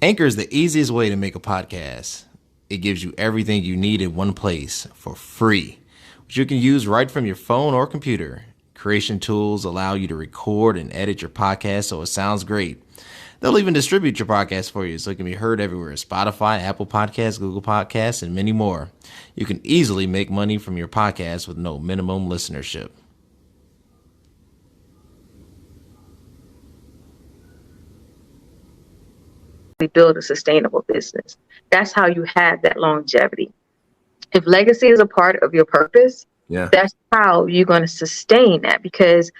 Anchor is the easiest way to make a podcast. It gives you everything you need in one place for free, which you can use right from your phone or computer. Creation tools allow you to record and edit your podcast so it sounds great. They'll even distribute your podcast for you so it can be heard everywhere: Spotify, Apple Podcasts, Google Podcasts, and many more. You can easily make money from your podcast with no minimum listenership. Build a sustainable business. That's how you have that longevity. If legacy is a part of your purpose, that's how you're going to sustain that, because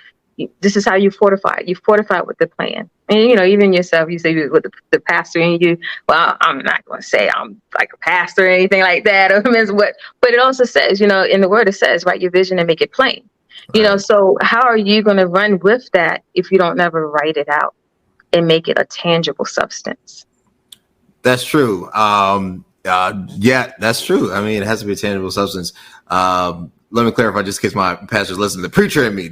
this is how you fortify. You fortify with the plan. And, even yourself, you say with the pastor in you, well, I'm not going to say I'm like a pastor or anything like that. But it also says, in the word, it says, write your vision and make it plain. Right. So how are you going to run with that if you don't never write it out and make it a tangible substance? That's true. That's true. I mean, it has to be a tangible substance. Let me clarify, just in case my pastors listen. The preacher in me.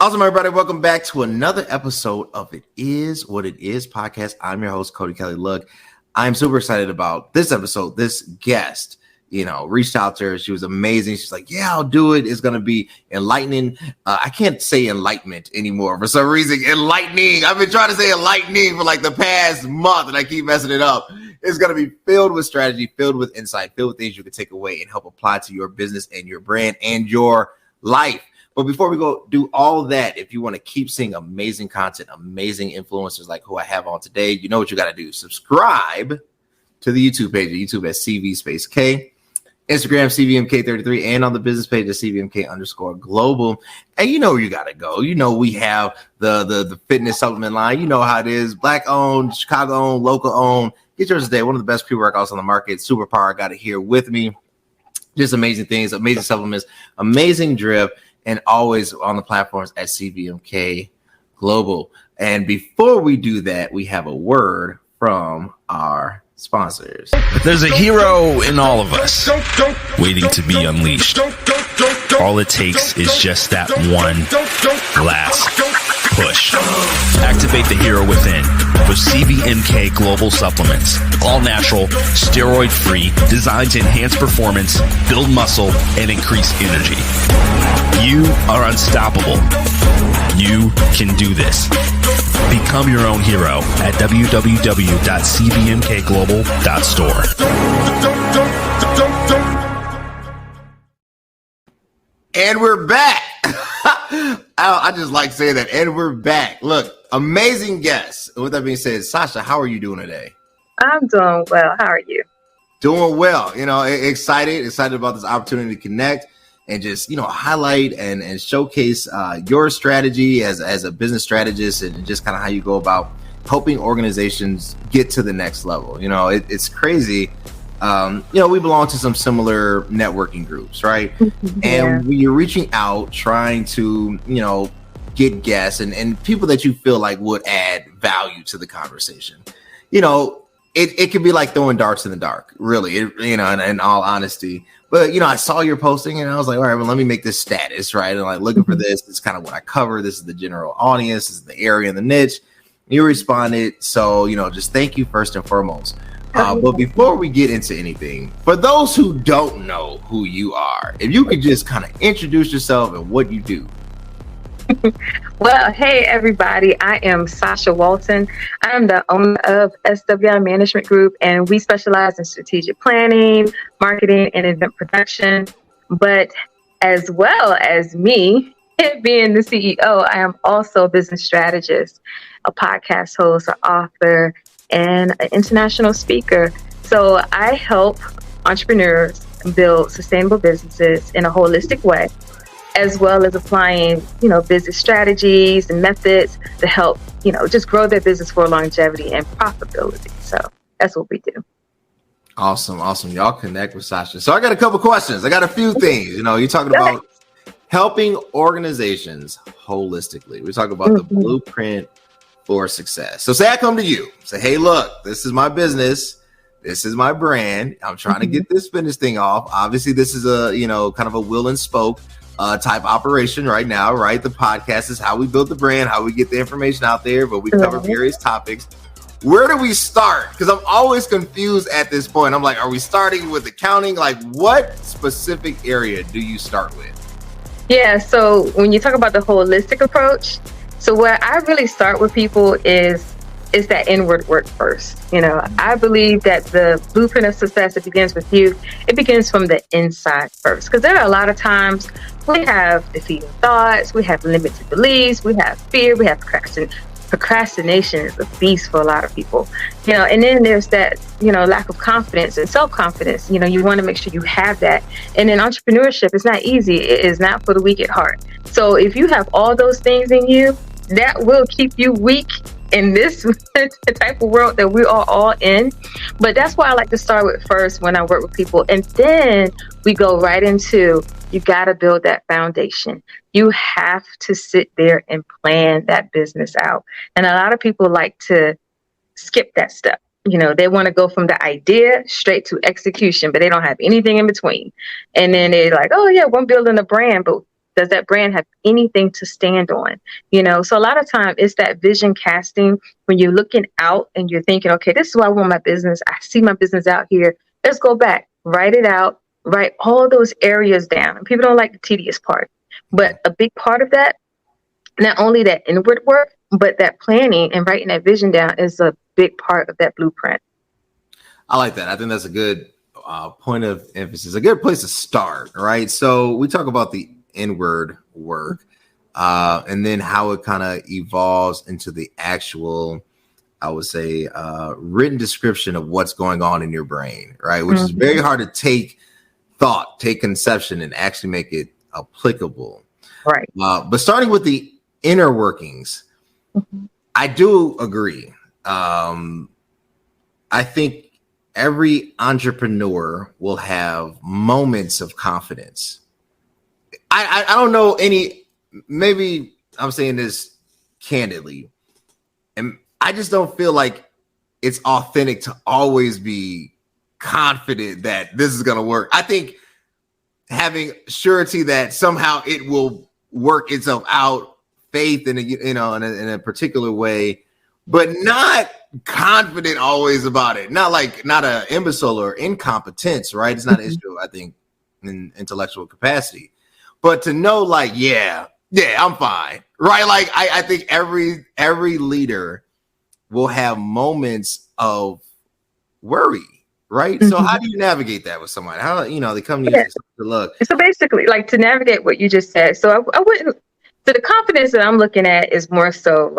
Awesome, everybody. Welcome back to another episode of It Is What It Is podcast. I'm your host, Cody Kelly Look. I'm super excited about this episode. This guest, reached out to her. She was amazing. She's like, yeah, I'll do it. It's going to be enlightening. I can't say enlightenment anymore for some reason. Enlightening. I've been trying to say enlightening for like the past month and I keep messing it up. It's going to be filled with strategy, filled with insight, filled with things you can take away and help apply to your business and your brand and your life. But before we go do all that, if you want to keep seeing amazing content, amazing influencers like who I have on today, you know what you got to do. Subscribe to the YouTube page, YouTube at CV space K, Instagram CVMK33, and on the business page at CVMK_global. And you know where you got to go. We have the fitness supplement line. You know how it is. Black owned, Chicago owned, local owned. Get yours today. One of the best pre-workouts on the market. Superpower got it here with me. Just amazing things, amazing supplements, amazing drip. And always on the platforms at CVMK Global. And before we do that, we have a word from our sponsors. There's a hero in all of us waiting to be unleashed. All it takes is just that one last push. Activate the hero within with CVMK Global Supplements. All natural, steroid-free, designed to enhance performance, build muscle, and increase energy. You are unstoppable. You can do this. Become your own hero at www.cvmkglobal.store. And we're back. I just like saying that. And we're back. Look, amazing guests. With that being said, Sasha, how are you doing today? I'm doing well. How are you? Doing well. Excited about this opportunity to connect and just, highlight and showcase your strategy as a business strategist and just kind of how you go about helping organizations get to the next level. It's crazy. We belong to some similar networking groups, right? And when you're reaching out, trying to, get guests and people that you feel like would add value to the conversation, it can be like throwing darts in the dark, really, in all honesty. But, I saw your posting and I was like, all right, well, let me make this status, right? And like looking for this. It's kind of what I cover. This is the general audience. This is the area and the niche. You responded. So, just thank you first and foremost. But before we get into anything, for those who don't know who you are, if you could just kind of introduce yourself and what you do. Well, hey, everybody. I am Sasha Walton. I'm the owner of SWI Management Group, and we specialize in strategic planning, marketing, and event production. But as well as me being the CEO, I am also a business strategist, a podcast host, an author, and an international speaker. So I help entrepreneurs build sustainable businesses in a holistic way, as well as applying, business strategies and methods to help, just grow their business for longevity and profitability. So that's what we do. Awesome. Y'all connect with Sasha. So I got a couple questions. I got a few things. You're talking about helping organizations holistically. We talk about the blueprint for success. So say I come to you, say, hey, look, this is my business. This is my brand. I'm trying to get this fitness thing off. Obviously, this is a, kind of a will and spoke type operation right now, right? The podcast is how we build the brand, how we get the information out there, but we cover various topics. Where do we start? Because I'm always confused at this point. I'm like, are we starting with accounting? Like, what specific area do you start with? Yeah, so when you talk about the holistic approach, so where I really start with people is that inward work first. I believe that the blueprint of success, it begins with you. It begins from the inside first. Because there are a lot of times we have defeating thoughts, we have limited beliefs, we have fear, we have procrastination is a beast for a lot of people, and then there's that, lack of confidence and self-confidence. You want to make sure you have that. And in entrepreneurship, it's not easy. It is not for the weak at heart. So if you have all those things in you, that will keep you weak in this type of world that we are all in. But that's why I like to start with first when I work with people. And then we go right into, you got to build that foundation. You have to sit there and plan that business out. And a lot of people like to skip that step. They want to go from the idea straight to execution, but they don't have anything in between. And then they're like, oh yeah, we're building a brand, but does that brand have anything to stand on? So a lot of time it's that vision casting when you're looking out and you're thinking, okay, this is why I want my business. I see my business out here. Let's go back, write it out, write all those areas down. And people don't like the tedious part, but a big part of that, not only that inward work, but that planning and writing that vision down is a big part of that blueprint. I like that. I think that's a good point of emphasis, a good place to start, right? So we talk about the inward work and then how it kind of evolves into the actual, I would say, written description of what's going on in your brain, right? Which is very hard to take conception and actually make it applicable. Right. But starting with the inner workings, I do agree. I think every entrepreneur will have moments of confidence. I don't know any, maybe I'm saying this candidly, and I just don't feel like it's authentic to always be confident that this is going to work. I think having surety that somehow it will work itself out, faith in a particular way, but not confident always about it. Not an imbecile or incompetence, right? It's not an issue, I think, in intellectual capacity. But to know, yeah, I'm fine, right? Like I think every leader will have moments of worry, right? So how do you navigate that with somebody? How they come to you and say, look. So basically, to navigate what you just said. So I wouldn't. So the confidence that I'm looking at is more so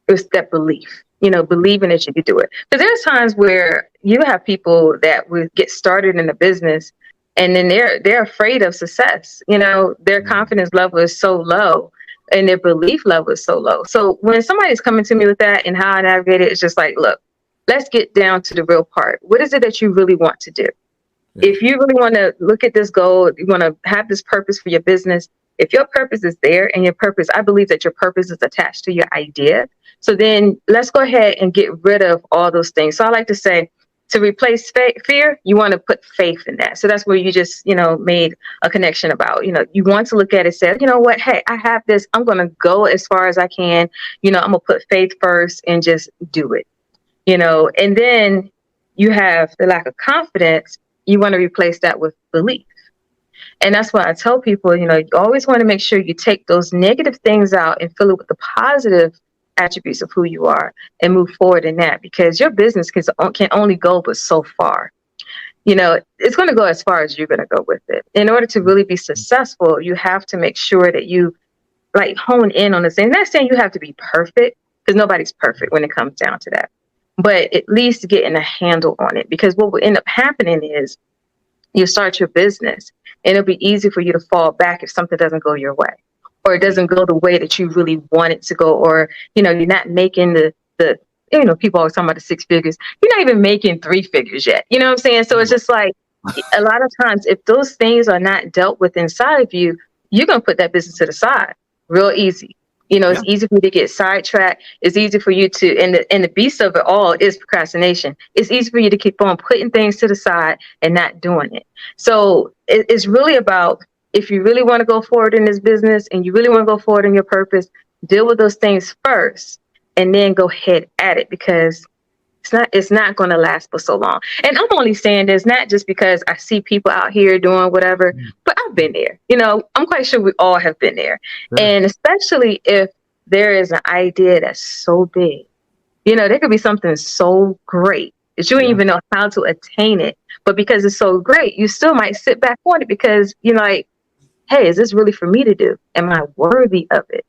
it's that belief. Believing that you could do it. Because there's times where you have people that would get started in a business, and then they're afraid of success. Their confidence level is so low and their belief level is so low. So when somebody's coming to me with that and how I navigate it, it's just like, look, let's get down to the real part. What is it that you really want to do? Yeah. If you really want to look at this goal, you want to have this purpose for your business. If your purpose is there and your purpose, I believe that your purpose is attached to your idea. So then let's go ahead and get rid of all those things. So I like to say, to replace fear, you want to put faith in that. So that's where you just, made a connection about, you want to look at it and say, you know what, hey, I have this. I'm going to go as far as I can. I'm going to put faith first and just do it, and then you have the lack of confidence. You want to replace that with belief. And that's why I tell people, you always want to make sure you take those negative things out and fill it with the positive attributes of who you are and move forward in that, because your business can only go but so far. It's going to go as far as you're going to go with it. In order to really be successful, you have to make sure that you hone in on this. And not saying you have to be perfect, because nobody's perfect when it comes down to that, but at least getting a handle on it. Because what will end up happening is you start your business and it'll be easy for you to fall back if something doesn't go your way, or it doesn't go the way that you really want it to go, or, you're not making the people always talking about the 6 figures. You're not even making 3 figures yet. You know what I'm saying? So it's just a lot of times, if those things are not dealt with inside of you, you're going to put that business to the side real easy. It's easy for you to get sidetracked. It's easy for you to, and the beast of it all is procrastination. It's easy for you to keep on putting things to the side and not doing it. So it's really about, if you really want to go forward in this business and you really want to go forward in your purpose, deal with those things first and then go ahead at it, because it's not going to last for so long. And I'm only saying this not just because I see people out here doing whatever, but I've been there. I'm quite sure we all have been there. Sure. And especially if there is an idea that's so big, there could be something so great that you don't even know how to attain it. But because it's so great, you still might sit back on it because you're like, hey, is this really for me to do? Am I worthy of it?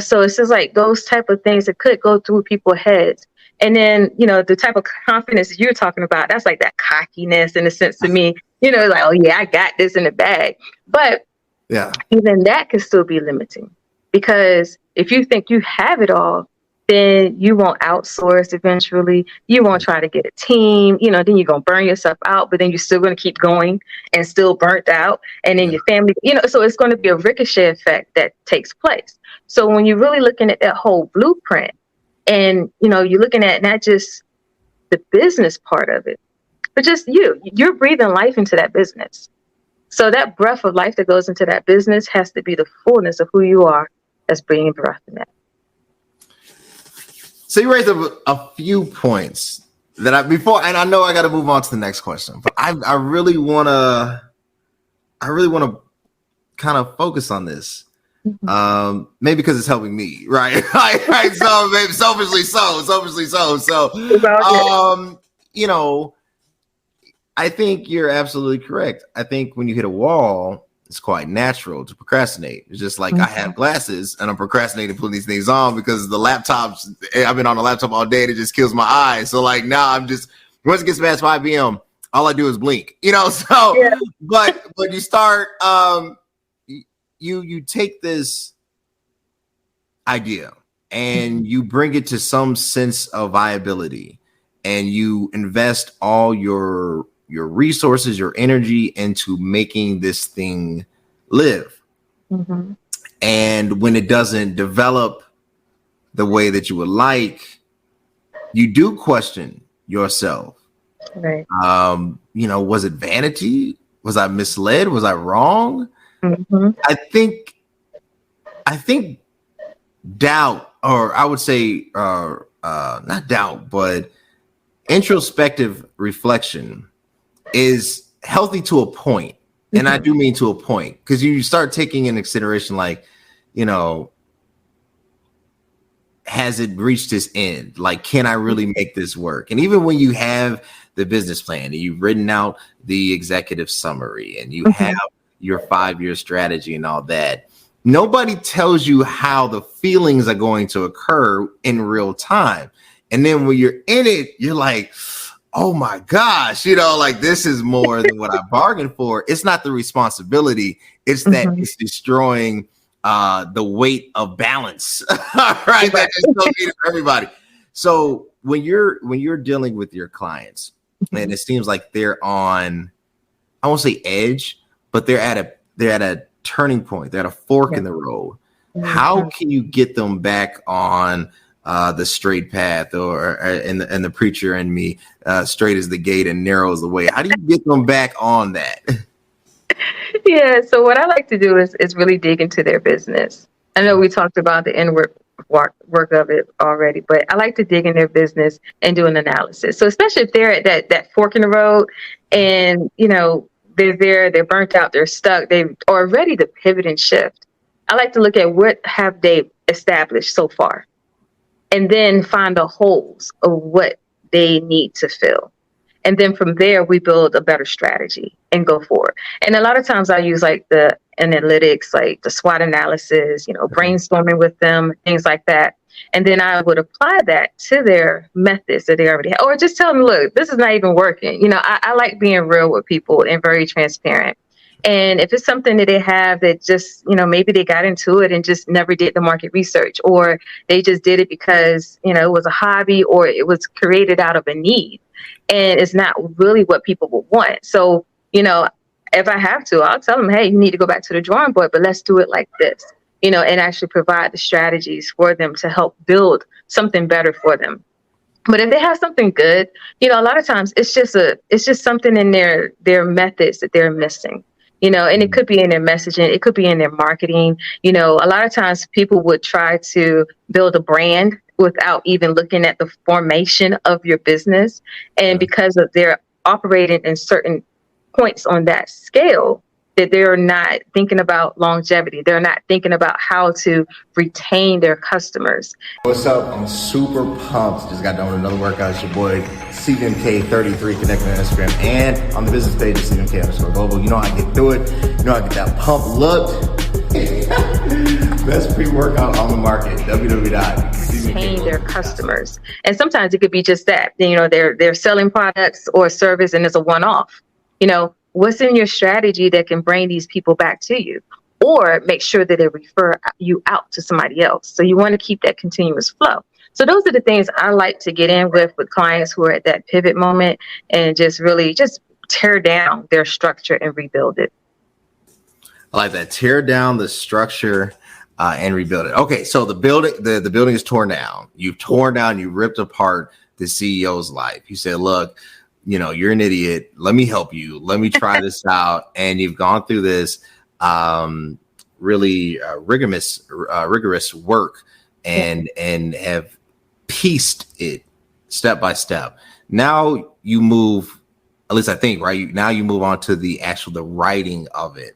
So it's just like those type of things that could go through people's heads. And then, the type of confidence that you're talking about, that's like that cockiness in a sense to me, like, oh yeah, I got this in the bag. But even that can still be limiting, because if you think you have it all, then you won't outsource eventually. You won't try to get a team, then you're going to burn yourself out, but then you're still going to keep going and still burnt out. And then your family, so it's going to be a ricochet effect that takes place. So when you're really looking at that whole blueprint, and, you're looking at not just the business part of it, but just you're breathing life into that business. So that breath of life that goes into that business has to be the fullness of who you are that's bringing breath in that. So you raised up a few points that and I know I got to move on to the next question, but I really want to kind of focus on this. Maybe because it's helping me, right? right. So maybe selfishly so. So, I think you're absolutely correct. I think when you hit a wall, it's quite natural to procrastinate. It's just like I have glasses and I'm procrastinating putting these things on because the laptops, I've been on the laptop all day and it just kills my eyes. So like now I'm just, once it gets past 5 p.m., all I do is blink, but you start, you take this idea and you bring it to some sense of viability and you invest all your resources, your energy into making this thing live. And when it doesn't develop the way that you would like, you do question yourself. Right. Was it vanity? Was I misled? Was I wrong? I think doubt, or I would say not doubt, but introspective reflection is healthy to a point. And I do mean to a point, because you start taking in consideration, like, has it reached its end? Like, can I really make this work? And even when you have the business plan and you've written out the executive summary and you have your 5-year strategy and all that, nobody tells you how the feelings are going to occur in real time. And then when you're in it, you're like, oh my gosh, like this is more than what I bargained for. It's not the responsibility. It's that it's destroying the weight of balance, right? That is so needed for everybody. So when you're dealing with your clients and it seems like they're on, I won't say edge, but they're at a turning point. They're at a fork in the road. How can you get them back on the straight path, or and the preacher and me, straight is the gate and narrow is the way? How do you get them back on that? Yeah. So what I like to do is really dig into their business. I know we talked about the inward work of it already, but I like to dig in their business and do an analysis. So especially if they're at that fork in the road and, they're there, they're burnt out, they're stuck, they are ready to pivot and shift. I like to look at what have they established so far, and then find the holes of what they need to fill. And then from there, we build a better strategy and go forward. And a lot of times I use like the analytics, like the SWOT analysis, brainstorming with them, things like that. And then I would apply that to their methods that they already have, or just tell them, look, this is not even working. I like being real with people and very transparent. And if it's something that they have that just, maybe they got into it and just never did the market research, or they just did it because, it was a hobby, or it was created out of a need and it's not really what people would want. So, if I have to, I'll tell them, hey, you need to go back to the drawing board, but let's do it like this, and actually provide the strategies for them to help build something better for them. But if they have something good, a lot of times it's just something in their methods that they're missing, and it could be in their messaging, it could be in their marketing. A lot of times people would try to build a brand without even looking at the formation of your business. And because of their operating in certain points on that scale, that they're not thinking about longevity. They're not thinking about how to retain their customers. What's up? I'm super pumped. Just got done with another workout. It's your boy, CVMK33, connected on Instagram and on the business page of CVMK_global. You know how I get through it. You know how I get that pump look. Best pre-workout on the market, www.cvmk. Retain their customers. And sometimes it could be just that, they're selling products or service and it's a one-off. What's in your strategy that can bring these people back to you, or make sure that they refer you out to somebody else? So you want to keep that continuous flow. So those are the things I like to get in with clients who are at that pivot moment and just really just tear down their structure and rebuild it. I like that. Tear down the structure and rebuild it. Okay, so the building is torn down. You've torn down, you ripped apart the CEO's life. You said, look, you're an idiot. Let me help you. Let me try this out. And you've gone through this really rigorous work and have pieced it step by step. Now you move, at least I think, right? Now you move on to the writing of it.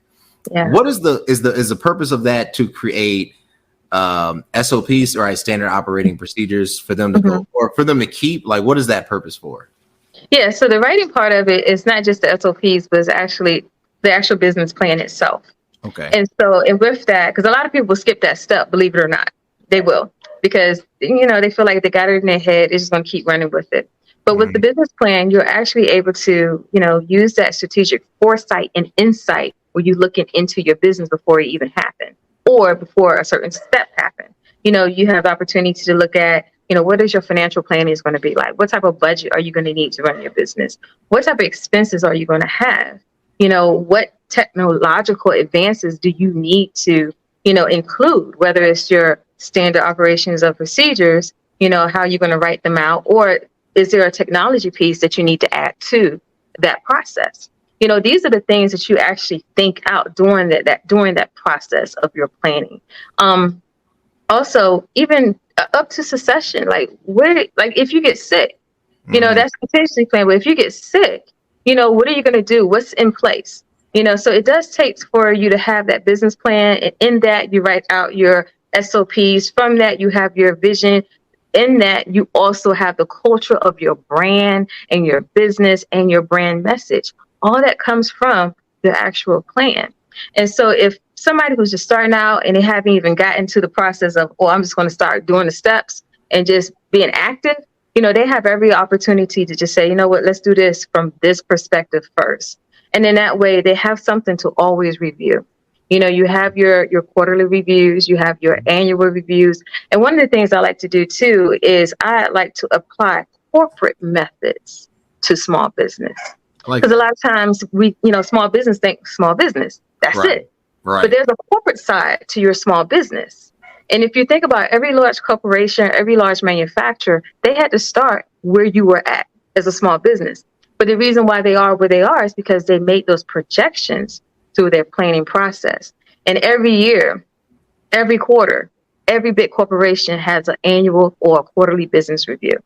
Yeah. What is the purpose of that? To create SOPs, right? Standard operating procedures for them to go, or for them to keep? Like, what is that purpose for? Yeah, so the writing part of it is not just the SOPs, but it's actually the actual business plan itself. Okay. And with that, because a lot of people skip that step, believe it or not, they will, because, they feel like they got it in their head, they're just going to keep running with it. But with the business plan, you're actually able to, use that strategic foresight and insight when you're looking into your business before it even happened, or before a certain step happened. You have the opportunity to look at, what is your financial planning is going to be like? What type of budget are you going to need to run your business? What type of expenses are you going to have? What technological advances do you need to, include, whether it's your standard operations or procedures, how you're going to write them out, or is there a technology piece that you need to add to that process? These are the things that you actually think out during that process of your planning. Also, even up to succession, if you get sick, that's contingency plan. But if you get sick, what are you going to do? What's in place? So it does take for you to have that business plan. And in that, you write out your SOPs. From that, you have your vision. In that, you also have the culture of your brand and your business and your brand message. All that comes from the actual plan. And so if somebody who's just starting out and they haven't even gotten to the process of, I'm just going to start doing the steps and just being active, they have every opportunity to just say, let's do this from this perspective first. And then that way they have something to always review. You have your quarterly reviews, you have your annual reviews. And one of the things I like to do too is I like to apply corporate methods to small business. Because a lot of times we, small business think small business. That's it. Right. But there's a corporate side to your small business. And if you think about every large corporation, every large manufacturer, they had to start where you were at as a small business. But the reason why they are where they are is because they made those projections through their planning process. And every year, every quarter, every big corporation has an annual or a quarterly business review.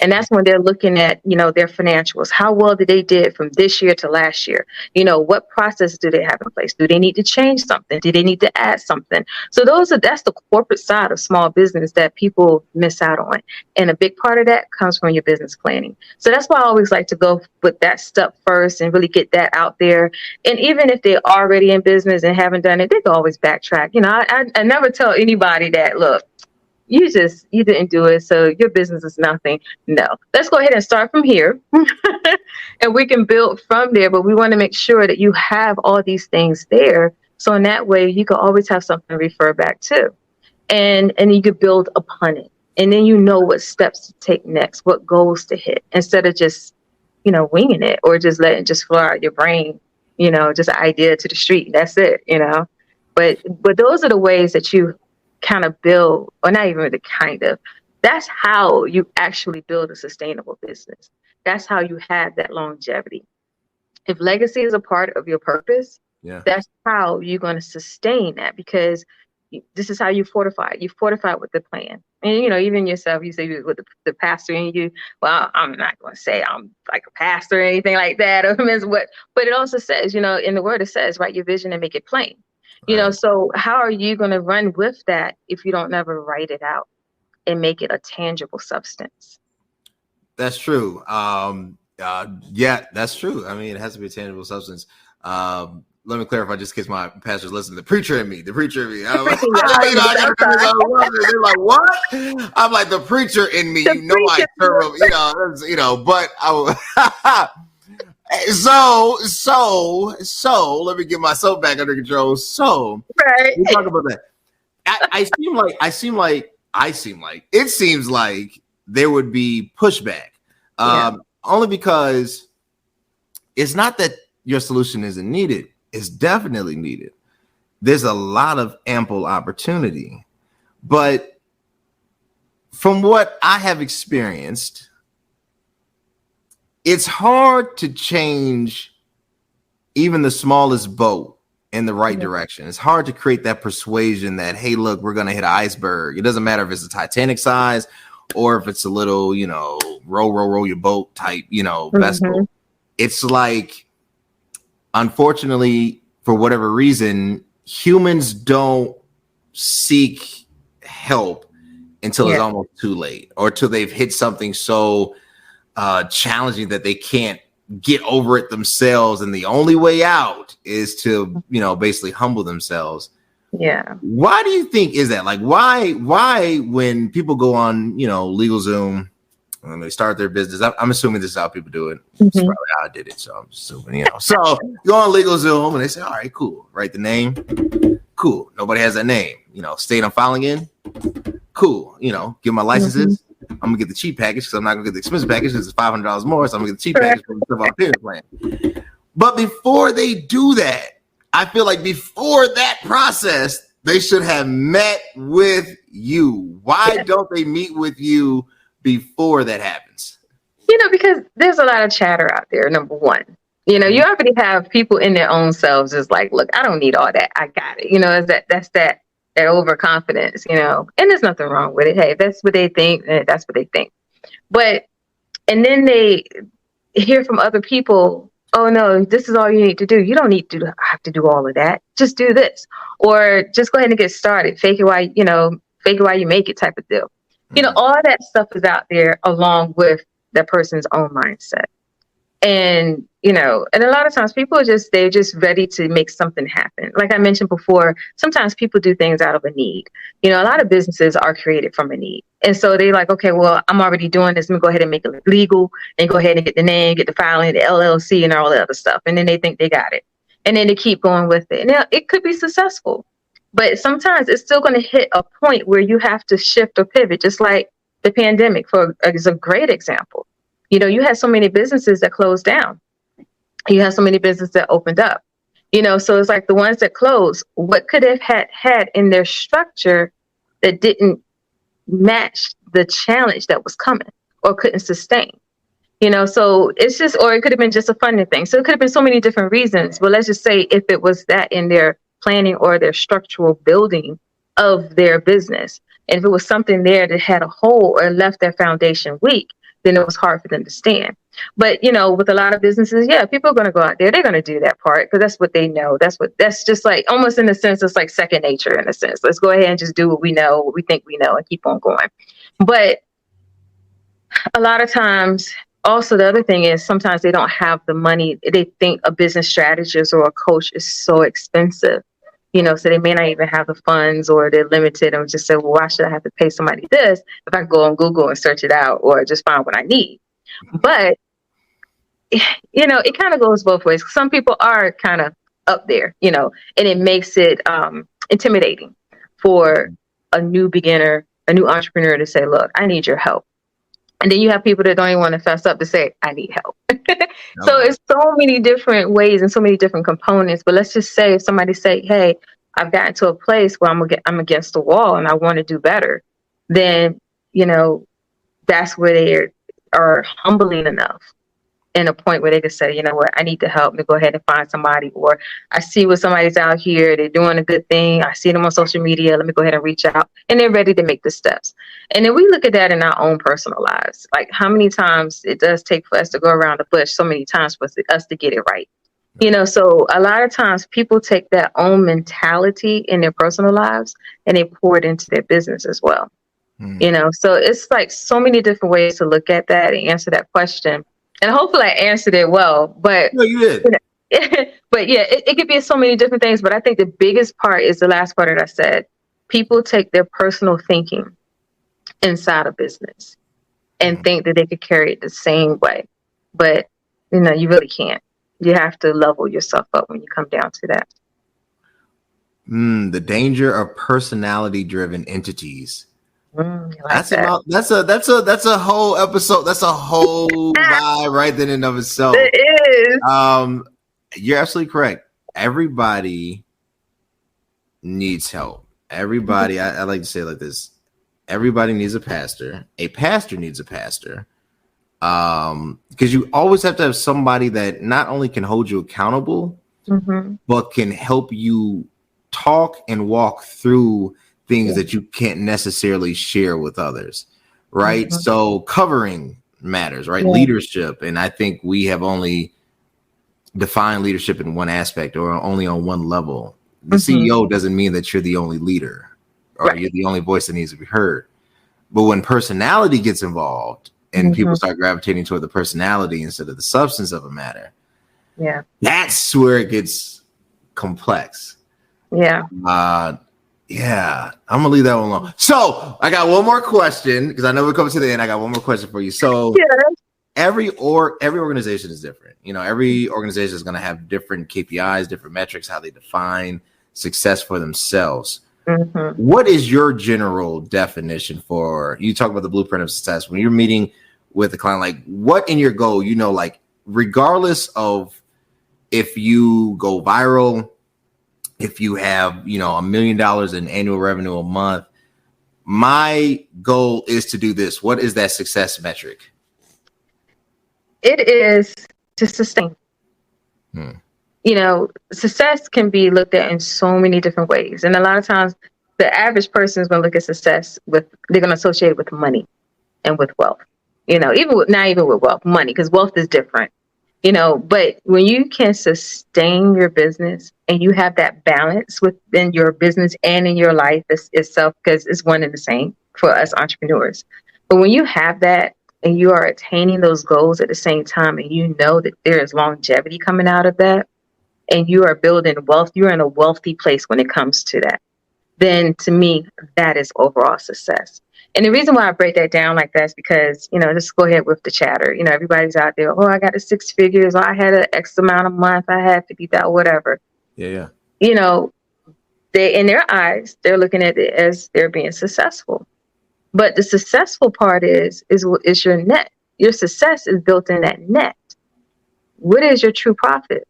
And that's when they're looking at, their financials. How well did they did from this year to last year? What process do they have in place? Do they need to change something? Do they need to add something? So that's the corporate side of small business that people miss out on. And a big part of that comes from your business planning. So that's why I always like to go with that step first and really get that out there. And even if they're already in business and haven't done it, they can always backtrack. I never tell anybody that, look, you didn't do it, so your business is nothing. No, let's go ahead and start from here and we can build from there. But we want to make sure that you have all these things there. So in that way, you can always have something to refer back to, and you could build upon it. And then what steps to take next, what goals to hit, instead of just, winging it or just letting it just flow out your brain, just an idea to the street. That's it, But those are the ways that you kind of build, or not even the kind of, that's how you actually build a sustainable business. That's how you have that longevity. If legacy is a part of your purpose, that's how you're going to sustain that, because this is how you fortify. You fortify with the plan. And, even yourself, you say with the pastor and well, I'm not going to say I'm like a pastor or anything like that. But it also says, in the word, it says, write your vision and make it plain. Right. So how are you going to run with that if you don't never write it out and make it a tangible substance? That's true. Yeah, that's true. I mean, it has to be a tangible substance. Let me clarify, just in case my pastors listen. The preacher in me. I'm like, they're like, what? I'm like, the preacher in me. I serve him. But so let me get myself back under control. So right. We talk about that. It seems like there would be pushback. Only because it's not that your solution isn't needed. It's definitely needed. There's a lot of ample opportunity. But from what I have experienced, it's hard to change even the smallest boat in the right direction. It's hard to create that persuasion that, hey, look, we're going to hit an iceberg. It doesn't matter if it's a Titanic size or if it's a little, row your boat type, vessel. It's like, unfortunately, for whatever reason, humans don't seek help until it's almost too late, or till they've hit something so challenging that they can't get over it themselves. And the only way out is to, basically humble themselves. Yeah. Why do you think is that? Like, why when people go on, LegalZoom, when they start their business, I'm assuming this is how people do it. It's probably how I did it. So I'm assuming, So go on LegalZoom and they say, all right, cool. Write the name. Cool. Nobody has that name. State I'm filing in. Cool. Give my licenses. I'm going to get the cheap package because I'm not going to get the expensive package because it's $500 more. So I'm going to get the cheap package for the stuff on payment plan. But before they do that, I feel like before that process, they should have met with you. Why don't they meet with you before that happens? Because there's a lot of chatter out there, number one. You already have people in their own selves just like, look, I don't need all that. I got it. That's that overconfidence, and there's nothing wrong with it. Hey, if that's what they think, that's what they think. And then they hear from other people, oh no, this is all you need to do. You don't need to have to do all of that. Just do this, or just go ahead and get started. Fake it while you make it type of deal. All that stuff is out there along with that person's own mindset. And, and a lot of times people they're just ready to make something happen. Like I mentioned before, sometimes people do things out of a need. A lot of businesses are created from a need. And so they're like, okay, well, I'm already doing this. Let me go ahead and make it legal and go ahead and get the name, get the filing, the LLC and all the other stuff. And then they think they got it. And then they keep going with it. And it could be successful. But sometimes it's still going to hit a point where you have to shift or pivot, just like the pandemic is a great example. You had so many businesses that closed down. You had so many businesses that opened up. So it's like the ones that closed, what could have had in their structure that didn't match the challenge that was coming or couldn't sustain? So it's just, or it could have been just a funding thing. So it could have been so many different reasons. But let's just say if it was that in their planning or their structural building of their business, and if it was something there that had a hole or left their foundation weak, then it was hard for them to stand. But, with a lot of businesses, people are going to go out there. They're going to do that part because that's what they know. That's just like almost in a sense, it's like second nature in a sense. Let's go ahead and just do what we know, what we think we know, and keep on going. But a lot of times, also the other thing is sometimes they don't have the money. They think a business strategist or a coach is so expensive. So they may not even have the funds, or they're limited and just say, well, why should I have to pay somebody this if I can go on Google and search it out or just find what I need? But, it kind of goes both ways. Some people are kind of up there, and it makes it intimidating for a new beginner, a new entrepreneur to say, look, I need your help. And then you have people that don't even want to fess up to say, I need help. No. So it's so many different ways and so many different components. But let's just say if somebody say, hey, I've gotten to a place where I'm against the wall and I want to do better, then, that's where they are humbling enough in a point where they can say, you know what, I need to help. Let me go ahead and find somebody. Or I see what somebody's out here, they're doing a good thing. I see them on social media. Let me go ahead and reach out. And they're ready to make the steps. And then we look at that in our own personal lives. Like how many times it does take for us to go around the bush so many times for us to get it right. So a lot of times people take that own mentality in their personal lives and they pour it into their business as well. So it's like so many different ways to look at that and answer that question. And hopefully I answered it well, but no, you did. But yeah, it could be so many different things. But I think the biggest part is the last part that I said. People take their personal thinking inside of business and think that they could carry it the same way. But, you really can't. You have to level yourself up when you come down to that. The danger of personality-driven entities. Like that's a whole episode. That's a whole vibe right then in of itself. It is. You're absolutely correct. Everybody needs help. Everybody, I like to say it like this. Everybody needs a pastor. A pastor needs a pastor. Because you always have to have somebody that not only can hold you accountable, but can help you talk and walk through things that you can't necessarily share with others, right? So covering matters, right? Leadership. And I think we have only defined leadership in one aspect or only on one level. The CEO doesn't mean that you're the only leader or you're the only voice that needs to be heard. But when personality gets involved and people start gravitating toward the personality instead of the substance of a matter, that's where it gets complex. Yeah, I'm gonna leave that one alone. So I got one more question because I know we're coming to the end. I got one more question for you. So every organization is different. Every organization is gonna have different KPIs, different metrics, how they define success for themselves. What is your general definition for? You talk about the blueprint of success when you're meeting with a client. Like, what in your goal? Like regardless of if you go viral. If you have, $1 million in annual revenue a month, my goal is to do this. What is that success metric? It is to sustain. Success can be looked at in so many different ways. And a lot of times the average person is going to look at success they're going to associate it with money and with wealth, not even with wealth, money, because wealth is different. But when you can sustain your business and you have that balance within your business and in your life itself, because it's one and the same for us entrepreneurs. But when you have that and you are attaining those goals at the same time, and you know that there is longevity coming out of that, and you are building wealth, you're in a wealthy place when it comes to that, then to me, that is overall success. And the reason why I break that down like that is because, just go ahead with the chatter. Everybody's out there. Oh, I got the 6 figures. Or I had an X amount a month. I had 50,000, whatever. Yeah. They in their eyes, they're looking at it as they're being successful. But the successful part is your net. Your success is built in that net. What is your true profit?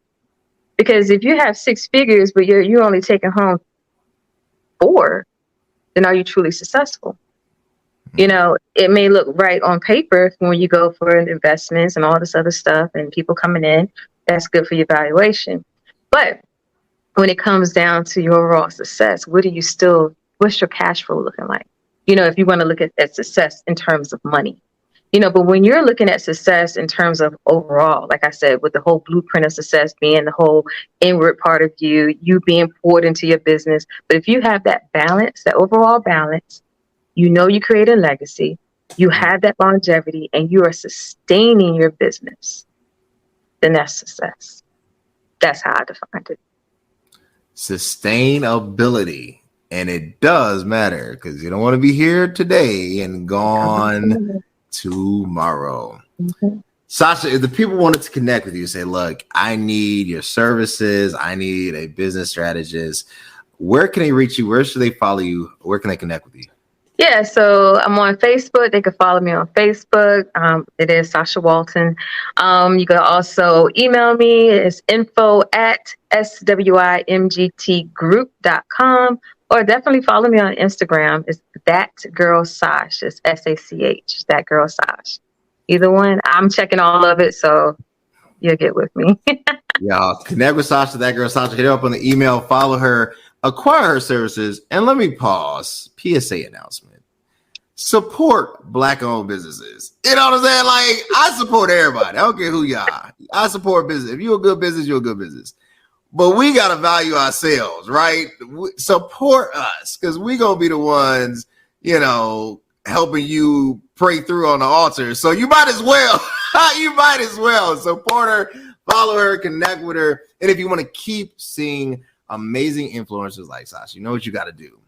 Because if you have 6 figures, but you're only taking home 4, then are you truly successful? It may look right on paper when you go for investments and all this other stuff and people coming in. That's good for your valuation. But when it comes down to your overall success, what's your cash flow looking like? If you want to look at success in terms of money, but when you're looking at success in terms of overall, like I said, with the whole blueprint of success being the whole inward part of you being poured into your business. But if you have that balance, that overall balance, you create a legacy, you have that longevity, and you are sustaining your business, then that's success. That's how I defined it. Sustainability. And it does matter because you don't want to be here today and gone tomorrow. Sasha, if the people wanted to connect with you, say, look, I need your services. I need a business strategist. Where can they reach you? Where should they follow you? Where can they connect with you? Yeah, so I'm on Facebook. They can follow me on Facebook. It is Sasha Walton. You can also email me. It's info@swimgtgroup.com, or definitely follow me on Instagram. It's That Girl Sash. It's SACH. That Girl Sash. Either one. I'm checking all of it, so you'll get with me. Y'all connect with Sasha, That Girl Sasha. Hit her up on the email, follow her, acquire her services, and let me pause. PSA announcement. Support Black-owned businesses. You know what I'm saying? Like, I support everybody. I don't care who you are. I support business. If you're a good business, you're a good business. But we got to value ourselves, right? Support us, because we're going to be the ones, helping you pray through on the altar. So you might as well. Support her, follow her, connect with her. And if you want to keep seeing amazing influencers like Sasha, you know what you got to do.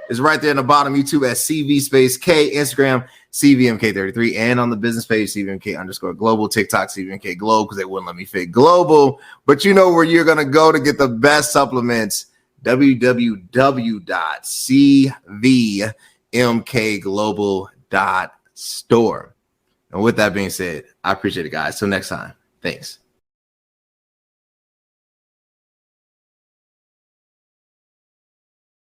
It's right there in the bottom. YouTube at CV_K, Instagram CVMK33, and on the business page CVMK_global, TikTok CVMK Globe, because they wouldn't let me fit global. But you know where you're gonna go to get the best supplements. www.cvmkglobal.store. And with that being said, I appreciate it, guys. Till next time. Thanks.